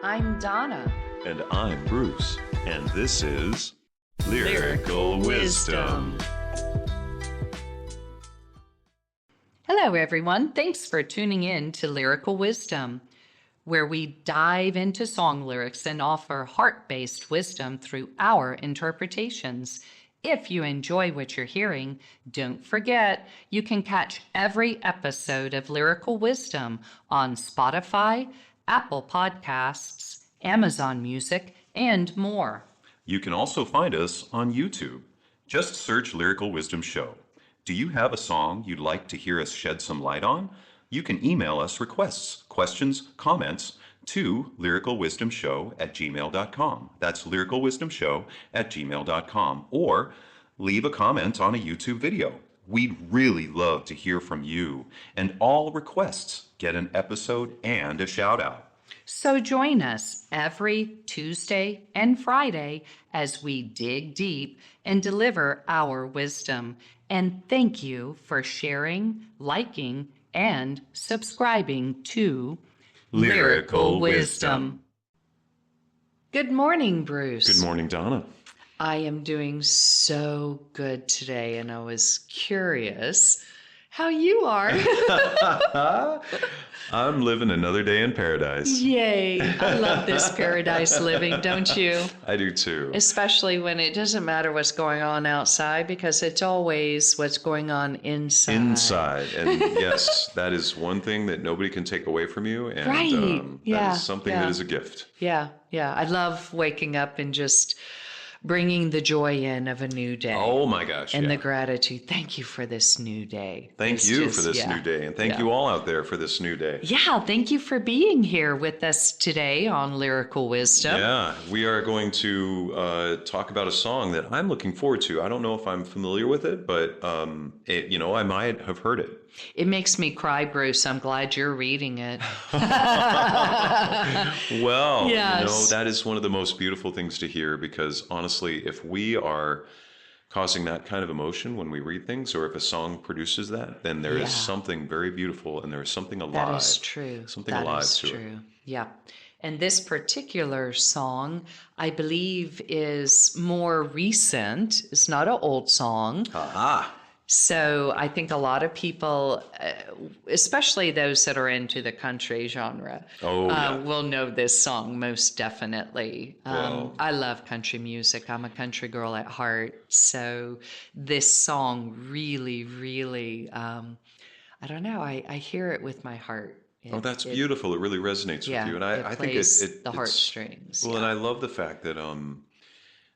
I'm Donna. And I'm Bruce. And this is Lyrical Wisdom. Hello, everyone. Thanks for tuning in to Lyrical Wisdom, where we dive into song lyrics and offer heart-based wisdom through our interpretations. If you enjoy what you're hearing, don't forget you can catch every episode of Lyrical Wisdom on Spotify, Apple Podcasts, Amazon Music, and more. You can also find us on YouTube. Just search Lyrical Wisdom Show. Do you have a song you'd like to hear us shed some light on? You can email us requests, questions, comments to lyricalwisdomshow@gmail.com. That's lyricalwisdomshow@gmail.com. Or leave a comment on a YouTube video. We'd really love to hear from you. And all requests get an episode and a shout out. So join us every Tuesday and Friday as we dig deep and deliver our wisdom. And thank you for sharing, liking, and subscribing to Lyrical Wisdom. Good morning, Bruce. Good morning, Donna. I am doing so good today, and I was curious how you are. I'm living another day in paradise. Yay. I love this paradise living, don't you? I do too. Especially when it doesn't matter what's going on outside, because it's always what's going on inside. Inside. And yes, that is one thing that nobody can take away from you. And Right. that is something that is a gift. Yeah. I love waking up and just bringing the joy in of a new day. Oh my gosh. And the gratitude. Thank you for this new day. Thank you for this new day. And thank you all out there for this new day. Yeah. Thank you for being here with us today on Lyrical Wisdom. Yeah. We are going to talk about a song that I'm looking forward to. I don't know if I'm familiar with it, but I might have heard it. It makes me cry, Bruce. I'm glad you're reading it. Well, yes. That is one of the most beautiful things to hear, because honestly, if we are causing that kind of emotion when we read things, or if a song produces that, then there is something very beautiful and there is something alive. That is true. Something alive to it. Yeah. And this particular song, I believe, is more recent. It's not an old song. Aha. So I think a lot of people, especially those that are into the country genre, will know this song most definitely. I love country music. I'm a country girl at heart. So this song really, really, I don't know, I hear it with my heart. That's beautiful. It really resonates with you. And I think it's the heartstrings. Well, and I love the fact that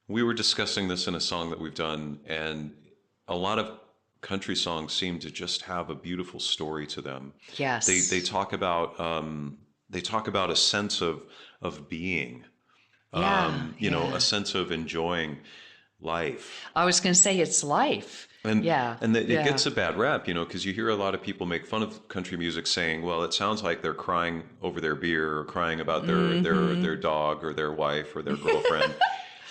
we were discussing this in a song that we've done, and a lot of country songs seem to just have a beautiful story to them. Yes. They talk about a sense of being. A sense of enjoying life. I was going to say it's life. And it gets a bad rap, because you hear a lot of people make fun of country music saying, well, it sounds like they're crying over their beer or crying about their dog or their wife or their girlfriend.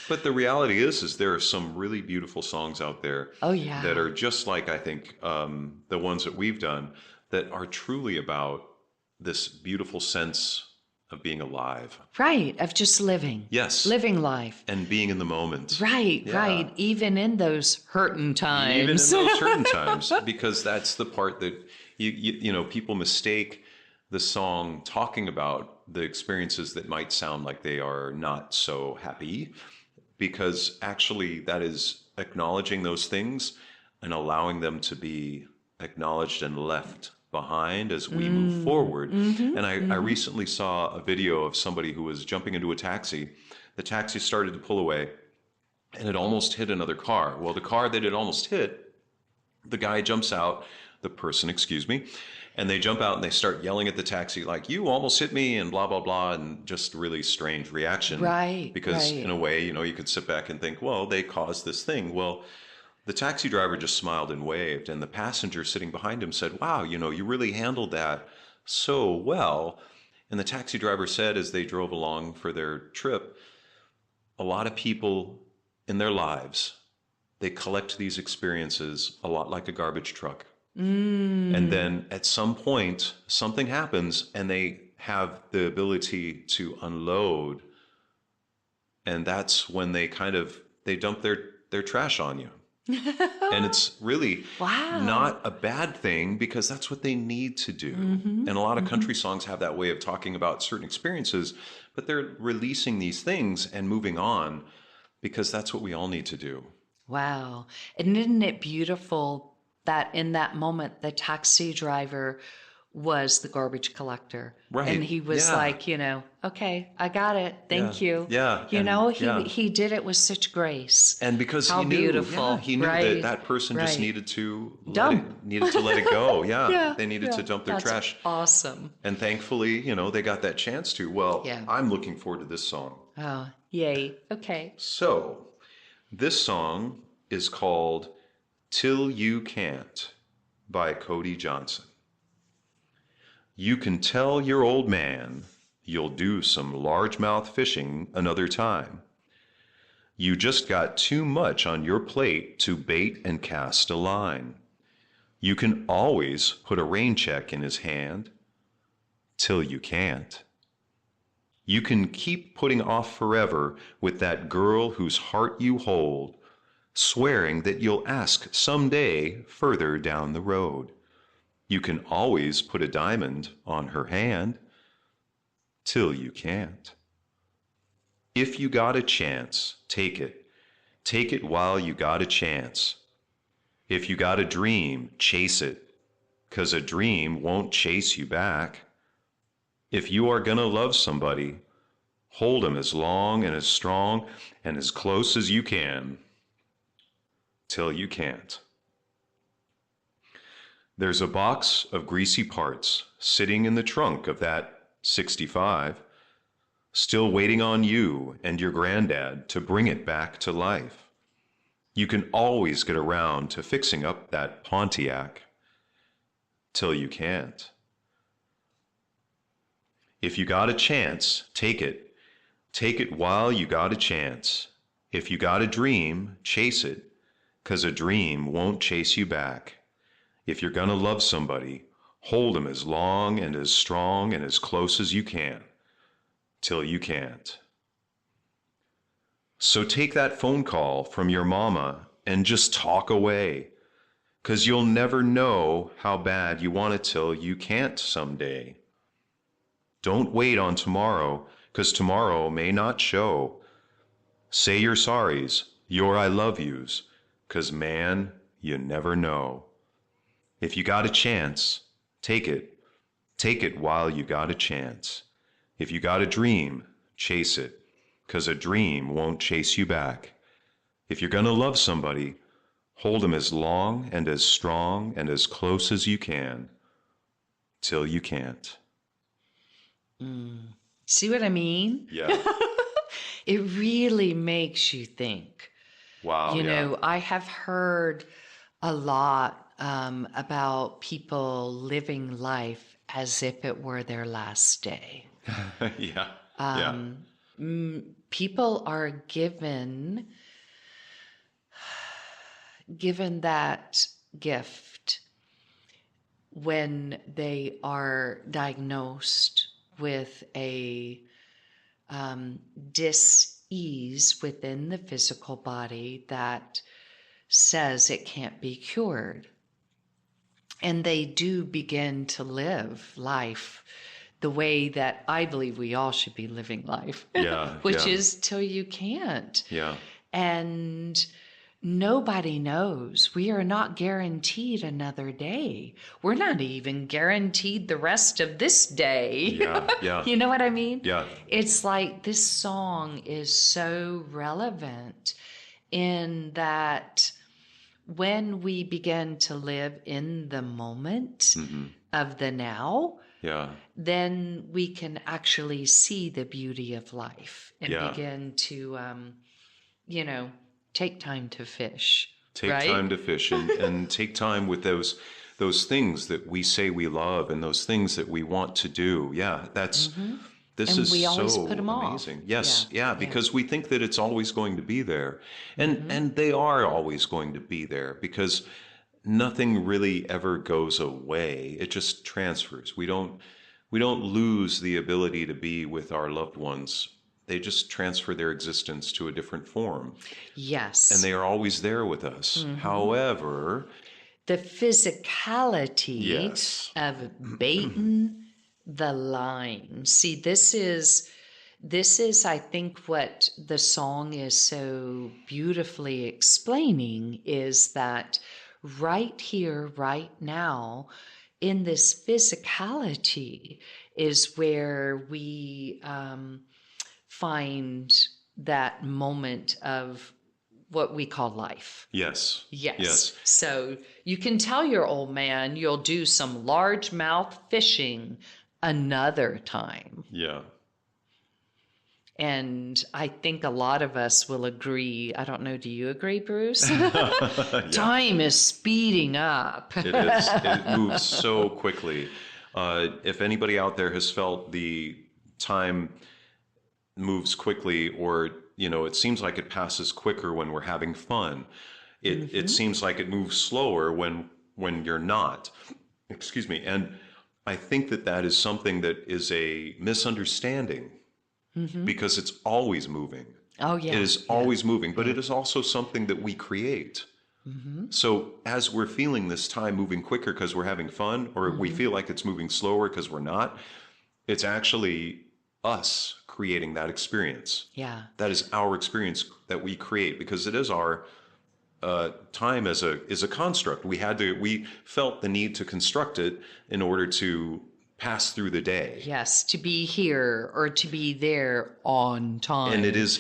But the reality is there are some really beautiful songs out there that are just like, I think, the ones that we've done, that are truly about this beautiful sense of being alive. Right, of just living. Yes. Living life. And being in the moment. Right. Even in those hurting times. Even in those hurting times, because that's the part that, people mistake the song talking about the experiences that might sound like they are not so happy, because actually that is acknowledging those things and allowing them to be acknowledged and left behind as we move forward. And I recently saw a video of somebody who was jumping into a taxi. The taxi started to pull away and it almost hit another car. Well, the car that it almost hit, the guy jumps out, the person, and they jump out and they start yelling at the taxi like, you almost hit me, and blah, blah, blah, and just really strange reaction. Right. Because in a way, you could sit back and think, well, they caused this thing. Well, the taxi driver just smiled and waved, and the passenger sitting behind him said, wow, you really handled that so well. And the taxi driver said, as they drove along for their trip, a lot of people in their lives, they collect these experiences a lot like a garbage truck. And then at some point, something happens and they have the ability to unload, and that's when they they dump their trash on you. And it's really Wow. not a bad thing, because that's what they need to do. And a lot of country songs have that way of talking about certain experiences, but they're releasing these things and moving on, because that's what we all need to do. Wow. And isn't it beautiful that in that moment, the taxi driver was the garbage collector. Right. And he was Yeah. like, okay, I got it. Thank Yeah. you. Yeah. He did it with such grace. And because How he knew, beautiful, he knew right? that person just Right. needed to Dump. let it go. Yeah. Yeah, They needed to dump their That's trash. awesome. And thankfully, they got that chance to. Well, Yeah. I'm looking forward to this song. Oh, yay. Okay. So, this song is called Till You Can't by Cody Johnson. You can tell your old man you'll do some largemouth fishing another time. You just got too much on your plate to bait and cast a line. You can always put a rain check in his hand till you can't. You can keep putting off forever with that girl whose heart you hold, swearing that you'll ask someday further down the road. You can always put a diamond on her hand till you can't. If you got a chance, take it. Take it while you got a chance. If you got a dream, chase it, 'cause a dream won't chase you back. If you are gonna love somebody, hold 'em as long and as strong and as close as you can till you can't. There's a box of greasy parts sitting in the trunk of that 65, still waiting on you and your granddad to bring it back to life. You can always get around to fixing up that Pontiac till you can't. If you got a chance, take it. Take it while you got a chance. If you got a dream, chase it, 'cause a dream won't chase you back. If you're gonna love somebody, hold 'em as long and as strong and as close as you can, till you can't. So take that phone call from your mama and just talk away, 'cause you'll never know how bad you want it till you can't someday. Don't wait on tomorrow, 'cause tomorrow may not show. Say your sorries, your I love yous, 'cause man, you never know. If you got a chance, take it. Take it while you got a chance. If you got a dream, chase it, 'cause a dream won't chase you back. If you're gonna love somebody, hold 'em as long and as strong and as close as you can, till you can't. See what I mean? Yeah. It really makes you think. Wow. I have heard a lot about people living life as if it were their last day. Yeah. Yeah. People are given that gift when they are diagnosed with a dis-ease within the physical body that says it can't be cured. And they do begin to live life the way that I believe we all should be living life, Yeah. which yeah. is till you can't. Yeah. And nobody knows. We are not guaranteed another day. We're not even guaranteed the rest of this day. Yeah. Yeah. You know what I mean? Yeah. It's like this song is so relevant in that when we begin to live in the moment of the now, Yeah. then we can actually see the beauty of life and Yeah. begin to, take time to fish. Take right? time to fish and take time with those things that we say we love and those things that we want to do. Yeah, this And is we always so put 'em off. amazing. Yes, Yeah, because we think that it's always going to be there. And they are always going to be there, because nothing really ever goes away. It just transfers. We don't we don't lose the ability to be with our loved ones. They just transfer their existence to a different form. Yes. And they are always there with us. However, the physicality yes, of baiting the line. See, this is, I think, what the song is so beautifully explaining is that right here, right now, in this physicality is where we find that moment of what we call life. yes, Yes. yes. So you can tell your old man you'll do some largemouth fishing another time. Yeah. And I think a lot of us will agree. I don't know. Do you agree, Bruce? Yeah. Time is speeding up. It is. It moves so quickly. If anybody out there has felt the time moves quickly, or it seems like it passes quicker when we're having fun. It seems like it moves slower when you're not. Excuse me. And I think that is something that is a misunderstanding because it's always moving. Oh, yeah. It is always moving, but it is also something that we create. So as we're feeling this time moving quicker because we're having fun, or we feel like it's moving slower because we're not, it's actually us creating that experience. Yeah. That is our experience that we create, because it is our time is a construct. We felt the need to construct it in order to pass through the day. Yes, to be here or to be there on time. And it is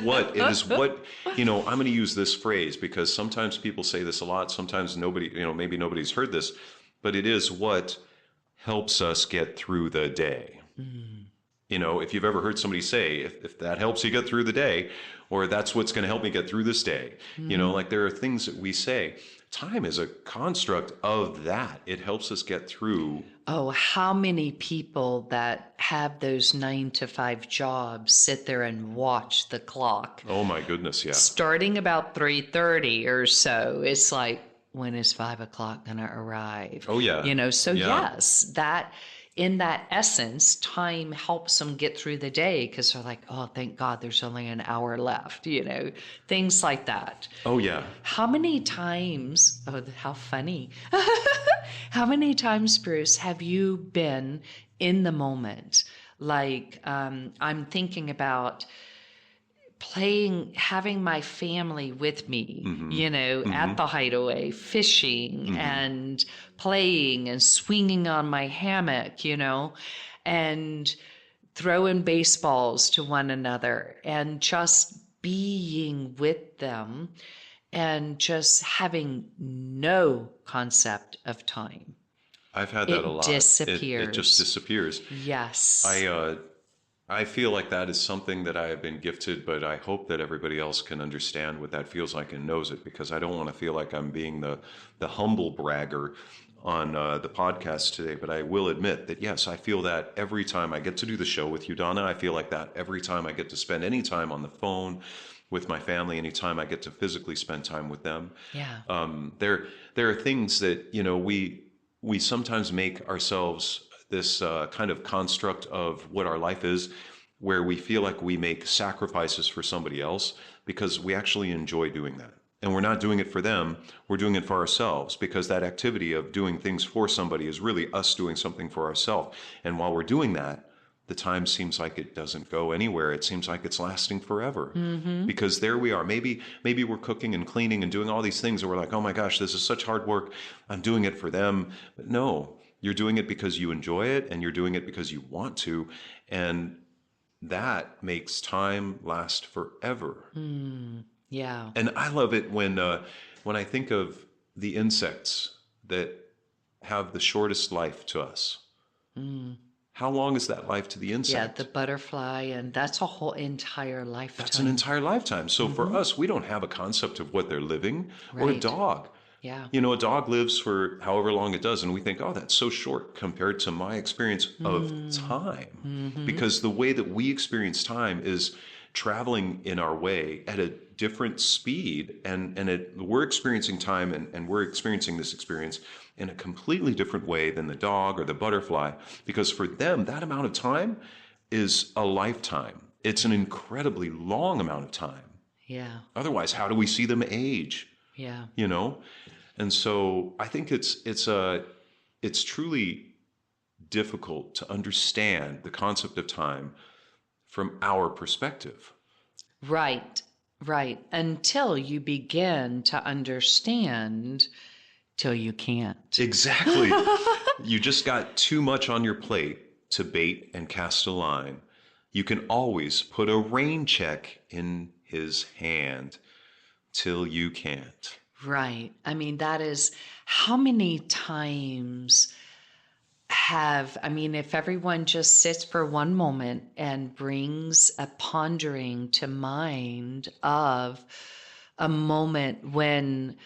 what I'm going to use this phrase because sometimes people say this a lot. Sometimes nobody, maybe nobody's heard this, but it is what helps us get through the day. If you've ever heard somebody say, if that helps you get through the day, or that's what's going to help me get through this day, like there are things that we say. Time is a construct of that. It helps us get through. Oh, how many people that have those 9-to-5 jobs sit there and watch the clock? Oh my goodness, yeah. Starting about 3:30 or so, it's like, when is 5 o'clock going to arrive? Oh yeah. So Yeah. yes, that in that essence, time helps them get through the day because they're like, oh, thank God there's only an hour left, things like that. Oh yeah. How many times, oh, how funny. How many times, Bruce, have you been in the moment? Like, I'm thinking about having my family with me, at the hideaway, fishing and playing and swinging on my hammock, and throwing baseballs to one another and just being with them and just having no concept of time. I've had that a lot. Disappears. It just disappears. Yes. I feel like that is something that I have been gifted, but I hope that everybody else can understand what that feels like and knows it, because I don't want to feel like I'm being the humble bragger on the podcast today. But I will admit that, yes, I feel that every time I get to do the show with you, Donna. I feel like that every time I get to spend any time on the phone with my family, anytime I get to physically spend time with them. Yeah. There are things that, we sometimes make ourselves this kind of construct of what our life is, where we feel like we make sacrifices for somebody else because we actually enjoy doing that. And we're not doing it for them, we're doing it for ourselves, because that activity of doing things for somebody is really us doing something for ourselves. And while we're doing that, the time seems like it doesn't go anywhere. It seems like it's lasting forever, because there we are. Maybe we're cooking and cleaning and doing all these things and we're like, oh my gosh, this is such hard work. I'm doing it for them. But no, you're doing it because you enjoy it, and you're doing it because you want to. And that makes time last forever. Yeah. And I love it when I think of the insects that have the shortest life to us. How long is that life to the insect? Yeah, the butterfly, and that's a whole entire lifetime. That's an entire lifetime. So for us, we don't have a concept of what they're living. Or a Right. dog. Yeah. A dog lives for however long it does, and we think, oh, that's so short compared to my experience of time. Because the way that we experience time is traveling in our way at a different speed, and we're experiencing time, and we're experiencing this experience in a completely different way than the dog or the butterfly, because for them that amount of time is a lifetime. It's an incredibly long amount of time. Yeah. Otherwise, how do we see them age? Yeah. You know? And so I think it's truly difficult to understand the concept of time from our perspective. Right. Right. Until you begin to understand till you can't. Exactly. You just got too much on your plate to bait and cast a line. You can always put a rain check in his hand till you can't. Right. I mean, that is how many times if everyone just sits for one moment and brings a pondering to mind of a moment when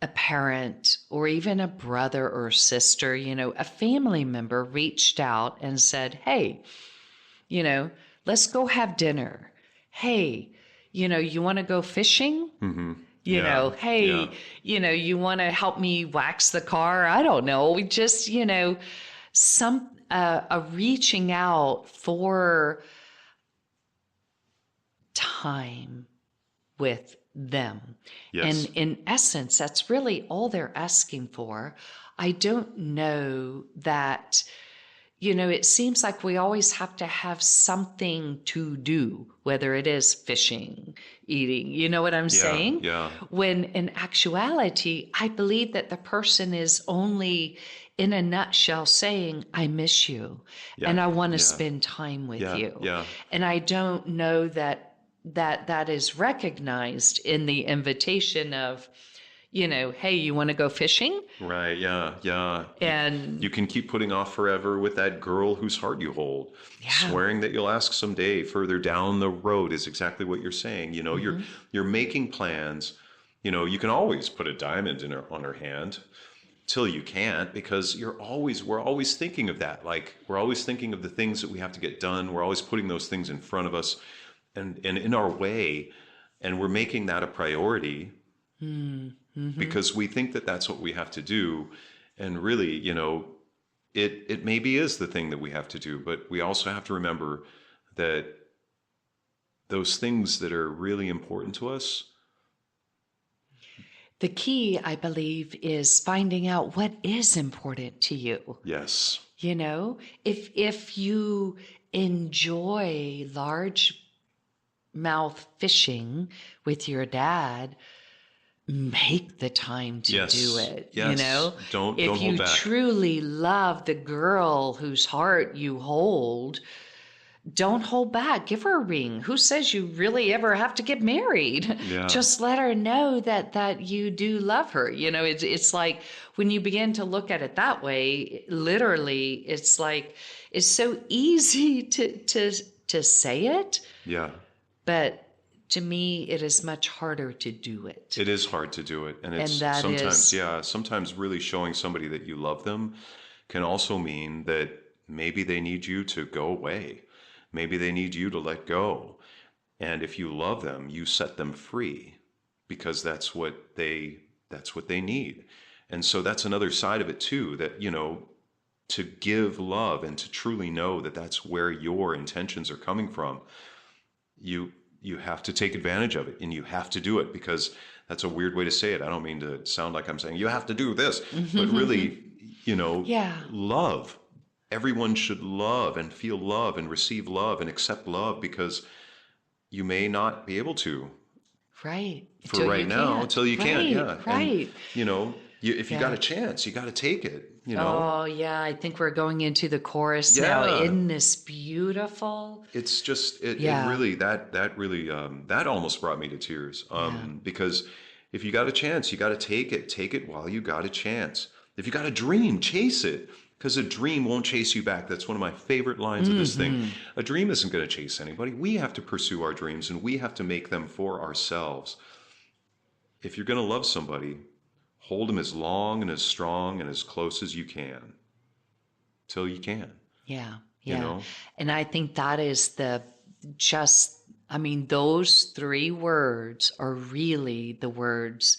a parent or even a brother or sister, a family member reached out and said, hey, let's go have dinner. Hey, you want to go fishing? Mm-hmm. Hey, you want to help me wax the car? I don't know. We just, a reaching out for time with them. Yes. And in essence, that's really all they're asking for. I don't know that, it seems like we always have to have something to do, whether it is fishing, eating, you know what I'm saying? Yeah. When in actuality, I believe that the person is only in a nutshell saying, I miss you and I want to spend time with you. Yeah. And I don't know that is recognized in the invitation of, hey, you want to go fishing? Right. Yeah. And you can keep putting off forever with that girl whose heart you hold. Yeah. Swearing that you'll ask someday further down the road is exactly what you're saying. You're making plans. You can always put a diamond on her hand till you can't, because we're always thinking of that. Like, we're always thinking of the things that we have to get done. We're always putting those things in front of us and in our way, and we're making that a priority. Mm-hmm. Because we think that that's what we have to do. And really, it maybe is the thing that we have to do, but we also have to remember that those things that are really important to us. The key, I believe, is finding out what is important to you. Yes. If you enjoy largemouth fishing with your dad, make the time to do it. Yes. Don't if hold you back. Truly love the girl whose heart you hold, don't hold back. Give her a ring. Who says you really ever have to get married? Yeah. Just let her know that you do love her. It's like when you begin to look at it that way, literally, it's like it's so easy to say it. Yeah. But to me, it is much harder to do it. It is hard to do it. And it's sometimes really showing somebody that you love them can also mean that maybe they need you to go away. Maybe they need you to let go. And if you love them, you set them free, because that's what they need. And so that's another side of it too, that, to give love and to truly know that that's where your intentions are coming from. You have to take advantage of it, and you have to do it, because that's a weird way to say it. I don't mean to sound like I'm saying you have to do this, but really, love. Everyone should love and feel love and receive love and accept love, because you may not be able to. Right. For right now, until you can. Yeah. Right. And, if you got a chance, you got to take it. Oh yeah, I think we're going into the chorus now. Isn't this beautiful? It's just it really that almost brought me to tears. Because if you got a chance, you got to take it. Take it while you got a chance. If you got a dream, chase it, because a dream won't chase you back. That's one of my favorite lines of this thing. A dream isn't going to chase anybody. We have to pursue our dreams, and we have to make them for ourselves. If you're going to love somebody, hold them as long and as strong and as close as you can, till you can. Yeah. You know? And I think that is I mean, those three words are really the words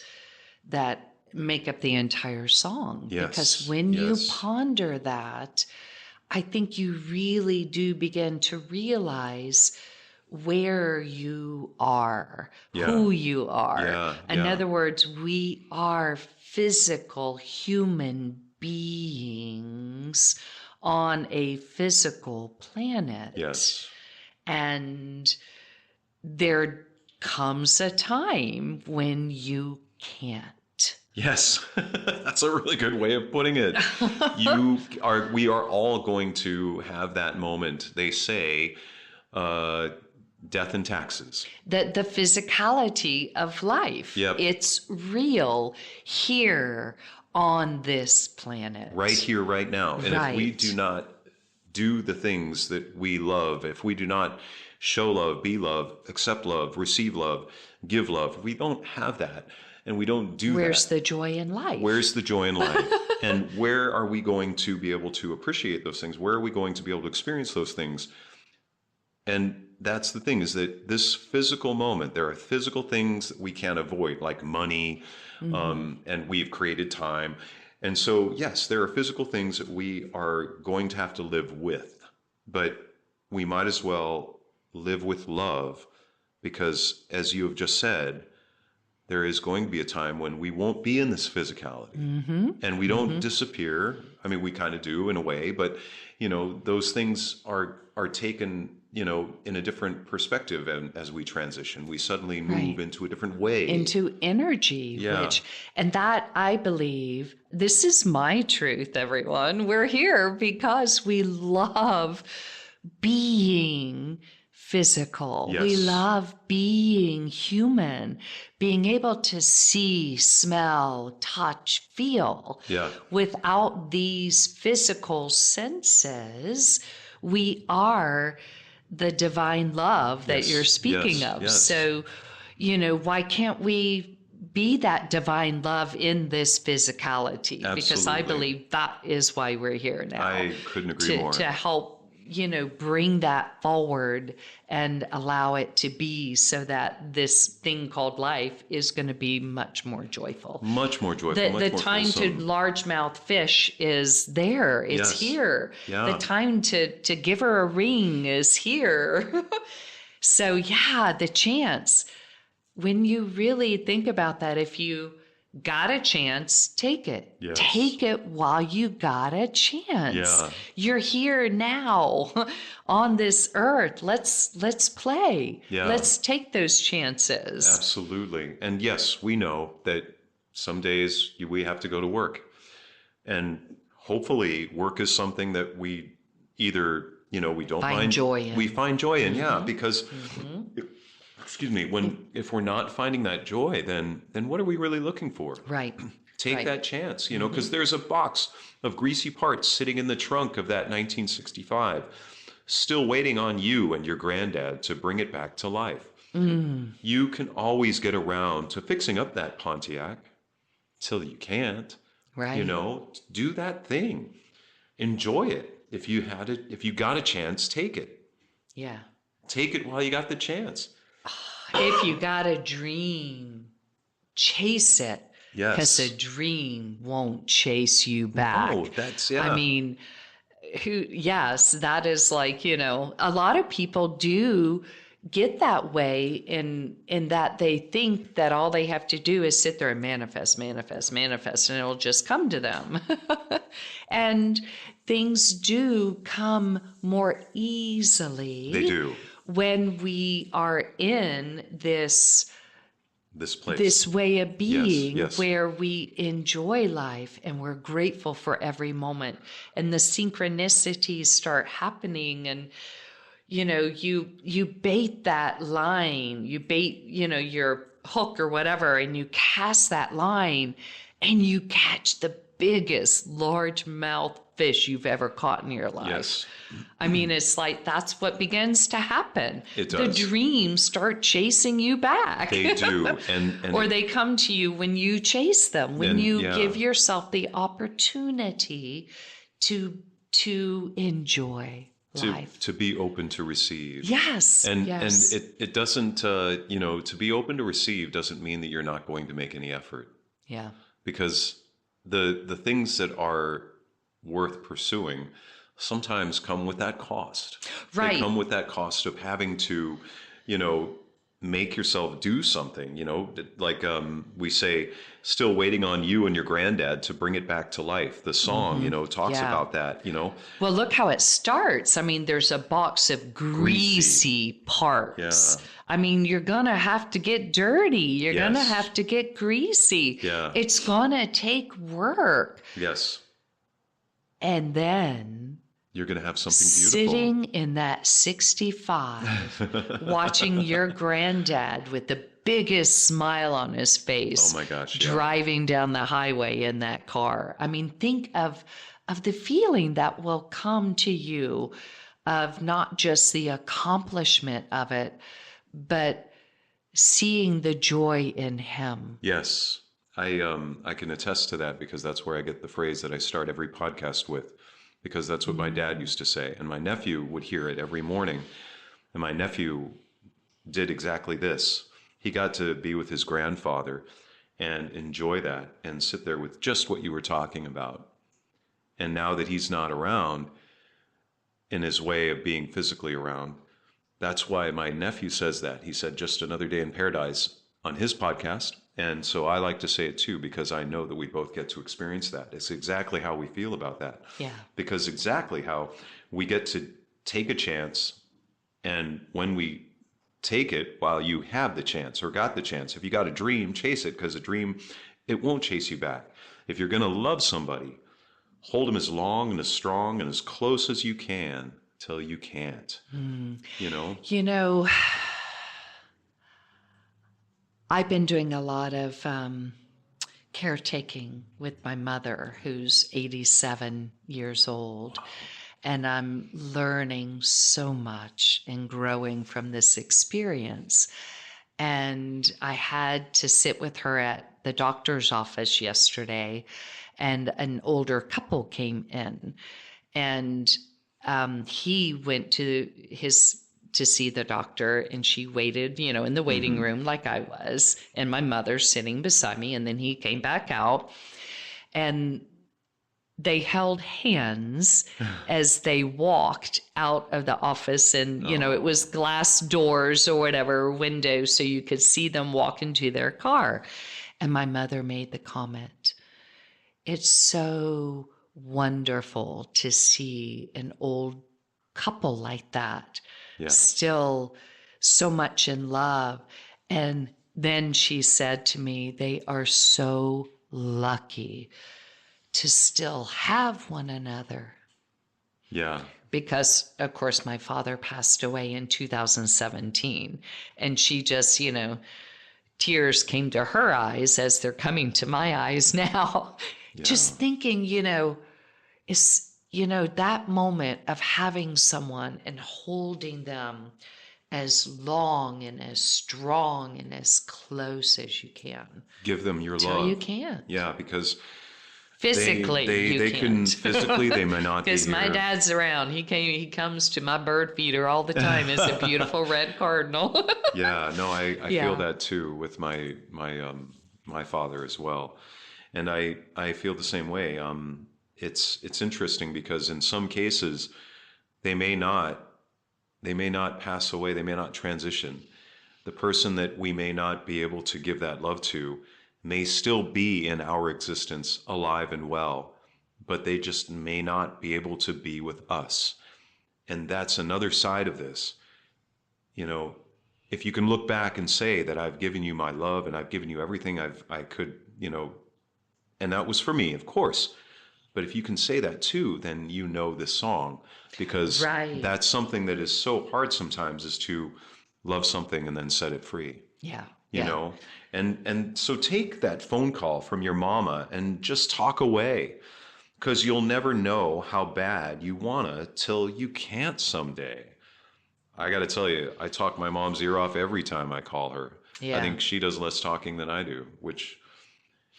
that make up the entire song. Yes, Because when you yes. ponder that, I think you really do begin to realize where you are, Yeah. who you are. Yeah, In yeah. other words, we are physical human beings on a physical planet. Yes. And there comes a time when you can't. Yes. That's a really good way of putting it. We are all going to have that moment. They say, death and taxes. The physicality of life. Yep. It's real here on this planet. Right here, right now. And if we Right. do not do the things that we love, if we do not show love, be love, accept love, receive love, give love, we don't have that. And we don't do Where's that. the joy in life? Where's the joy in life? And where are we going to be able to appreciate those things? Where are we going to be able to experience those things? And that's the thing, is that this physical moment, there are physical things that we can't avoid, like money, and we've created time. And so, yes, there are physical things that we are going to have to live with, but we might as well live with love, because as you have just said, there is going to be a time when we won't be in this physicality, and we don't disappear. I mean, we kind of do in a way, but those things are taken, in a different perspective. And as we transition, we suddenly move Right. into a different way. Into energy, Yeah. and that, I believe, this is my truth, everyone. We're here because we love being physical. Yes. We love being human, being able to see, smell, touch, feel. Yeah. Without these physical senses, we are the divine love that Yes, you're speaking yes, of. yes. So, why can't we be that divine love in this physicality? Because I Absolutely. believe that is why we're here now. I couldn't agree more. To help, bring that forward and allow it to be, so that this thing called life is going to be much more joyful. Much more joyful, The much more time wholesome. to largemouth fish is there. It's Yes. here. Yeah. The time to give her a ring is here. So yeah, the chance. When you really think about that, if you got a chance, take it. Yes. Take it while you got a chance. Yeah. You're here now on this earth. Let's play. Yeah. Let's take those chances. Absolutely. And yes, we know that some days we have to go to work. And hopefully work is something that we either, we don't Find mind. joy in. We find joy in, yeah, because excuse me, if we're not finding that joy, then what are we really looking for? Right. Take Right. that chance, because there's a box of greasy parts sitting in the trunk of that 1965, still waiting on you and your granddad to bring it back to life. You can always get around to fixing up that Pontiac till you can't. Right. Do that thing. Enjoy it. If you got a chance, take it. Yeah. Take it while you got the chance. If you got a dream, chase it. Yes. Because a dream won't chase you back. Oh, that's, yeah. I mean, yes, that is like, a lot of people do get that way in that they think that all they have to do is sit there and manifest, and it'll just come to them. And things do come more easily. They do. When we are in this Place. this way of being, yes. where we enjoy life and we're grateful for every moment, and the synchronicities start happening, and you bait that line, you bait your hook or whatever, and you cast that line and you catch the biggest largemouth fish you've ever caught in your life. Yes. I mean, it's like that's what begins to happen. It does. The dreams start chasing you back. They do. And Or they come to you when you chase them, when And, you yeah. give yourself the opportunity to enjoy life. To be open to receive. Yes. And yes. it doesn't, to be open to receive doesn't mean that you're not going to make any effort. Yeah. Because the things that are worth pursuing sometimes come with that cost. Right. They come with that cost of having to, make yourself do something, like we say, still waiting on you and your granddad to bring it back to life. The song, talks Yeah. about that, Well, look how it starts. I mean, there's a box of greasy parts. Yeah. I mean, you're going to have to get dirty. You're going to Yes. have to get greasy. Yeah. It's going to take work. Yes. And then You're going to have something beautiful. sitting in that 65, watching your granddad with the biggest smile on his face. Oh my gosh, yeah. Driving down the highway in that car. I mean, think of the feeling that will come to you of not just the accomplishment of it, but seeing the joy in him. Yes. I can attest to that because that's where I get the phrase that I start every podcast with, because that's what my dad used to say. And my nephew would hear it every morning. And my nephew did exactly this. He got to be with his grandfather and enjoy that and sit there with just what you were talking about. And now that he's not around in his way of being physically around, that's why my nephew says that. He said, just another day in paradise on his podcast. And so I like to say it too, because I know that we both get to experience that. It's exactly how we feel about that. Yeah. Because exactly how we get to take a chance. And when we take it while you have the chance or got the chance, if you got a dream, chase it, because a dream, it won't chase you back. If you're going to love somebody, hold them as long and as strong and as close as you can till you can't, You know, I've been doing a lot of caretaking with my mother, who's 87 years old. And I'm learning so much and growing from this experience. And I had to sit with her at the doctor's office yesterday, and an older couple came in. And he went to see the doctor, and she waited, in the waiting room like I was, and my mother sitting beside me. And then he came back out, and they held hands as they walked out of the office. And, it was glass doors or whatever, windows, so you could see them walk into their car. And my mother made the comment, it's so wonderful to see an old couple like that, still so much in love. And then she said to me, they are so lucky to still have one another. Yeah. Because, of course, my father passed away in 2017. And she just, tears came to her eyes as they're coming to my eyes now. Yeah. Just thinking, it's, that moment of having someone and holding them as long and as strong and as close as you can. Give them your love. Till you can't. Yeah, because physically they can't. Physically they may not be because my here. Dad's around. He comes to my bird feeder all the time as a beautiful red cardinal. Yeah, no, I feel that too with my father as well, and I feel the same way. It's interesting because in some cases they may not pass away, they may not transition. The person that we may not be able to give that love to may still be in our existence, alive and well, but they just may not be able to be with us. And that's another side of this. If you can look back and say that I've given you my love and I've given you everything I could, and that was for me, of course. But if you can say that too, then this song, because that's something that is so hard sometimes, is to love something and then set it free. Yeah. You know, and so take that phone call from your mama and just talk away, because you'll never know how bad you wanna till you can't someday. I got to tell you, I talk my mom's ear off every time I call her. Yeah. I think she does less talking than I do, which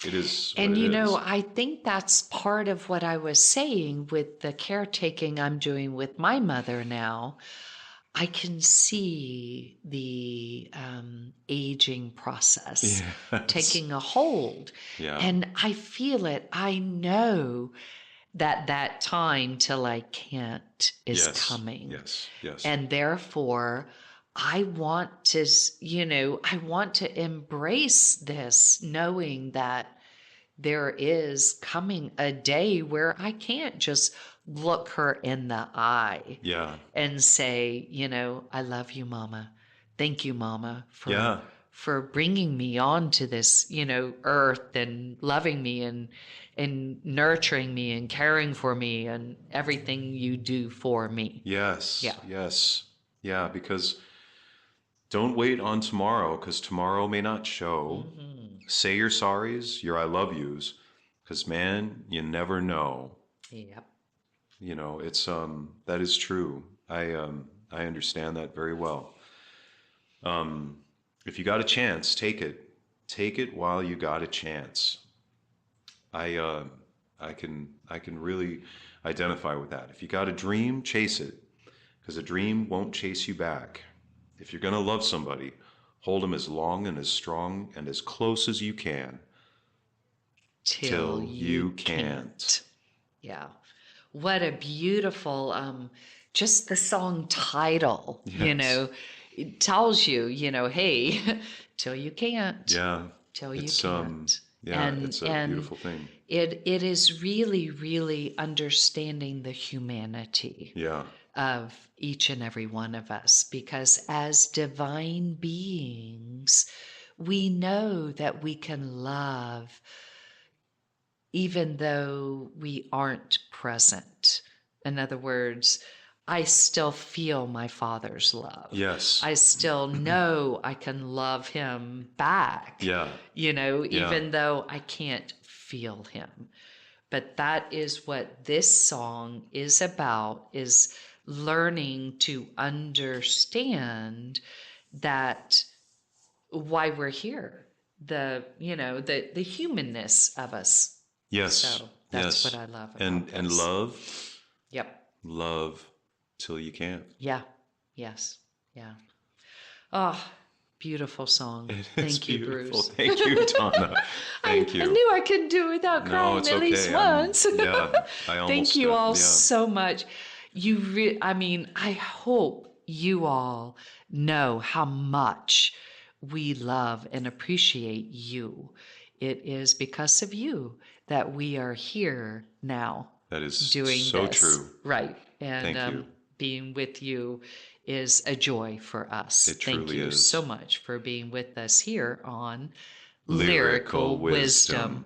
It is what And it you is. know, I think that's part of what I was saying with the caretaking I'm doing with my mother now. I can see the aging process Yes. taking a hold, Yeah. and I feel it. I know that that time till I can't is Yes. coming. Yes. Yes. And therefore, I want to, I want to embrace this, knowing that there is coming a day where I can't just look her in the eye Yeah. and say, I love you, Mama. Thank you, Mama, Yeah. for bringing me onto this, earth and loving me and nurturing me and caring for me and everything you do for me. Yes. Yeah. Yes. Yeah. Because don't wait on tomorrow, because tomorrow may not show. Say your sorries, your I love yous, because man, you never know. Yep. You know, it's that is true. I understand that very well. If you got a chance, take it. Take it while you got a chance. I I can really identify with that. If you got a dream, chase it, because a dream won't chase you back. If you're gonna love somebody, hold them as long and as strong and as close as you can Till till you you can't. Yeah. What a beautiful, just the song title, Yes. it tells you, hey, till you can't, Yeah. till you It's can't. yeah, And it's a beautiful thing. it is really, really understanding the humanity Yeah. of each and every one of us, because as divine beings, we know that we can love even though we aren't present. In other words, I still feel my Father's love. Yes. I still know I can love him back, Yeah. Yeah. even though I can't feel him. But that is what this song is about, is learning to understand that why we're here, the humanness of us. Yes. So that's what Yes. I love about And this. Yep. love till you can't. Yeah. Yes. Yeah. Oh, beautiful song. It's Thank you, beautiful. Bruce. Thank you, Donna. Thank I you. knew I couldn't do it without No, crying it's at least okay. once. I Thank almost you all yeah. so much. I hope you all know how much we love and appreciate you. It is because of you that we are here now That is doing so this. true. Right. And Thank you. being with you is a joy for us. It Thank truly you is. so much for being with us here on Lyrical Lyrical Wisdom. Wisdom.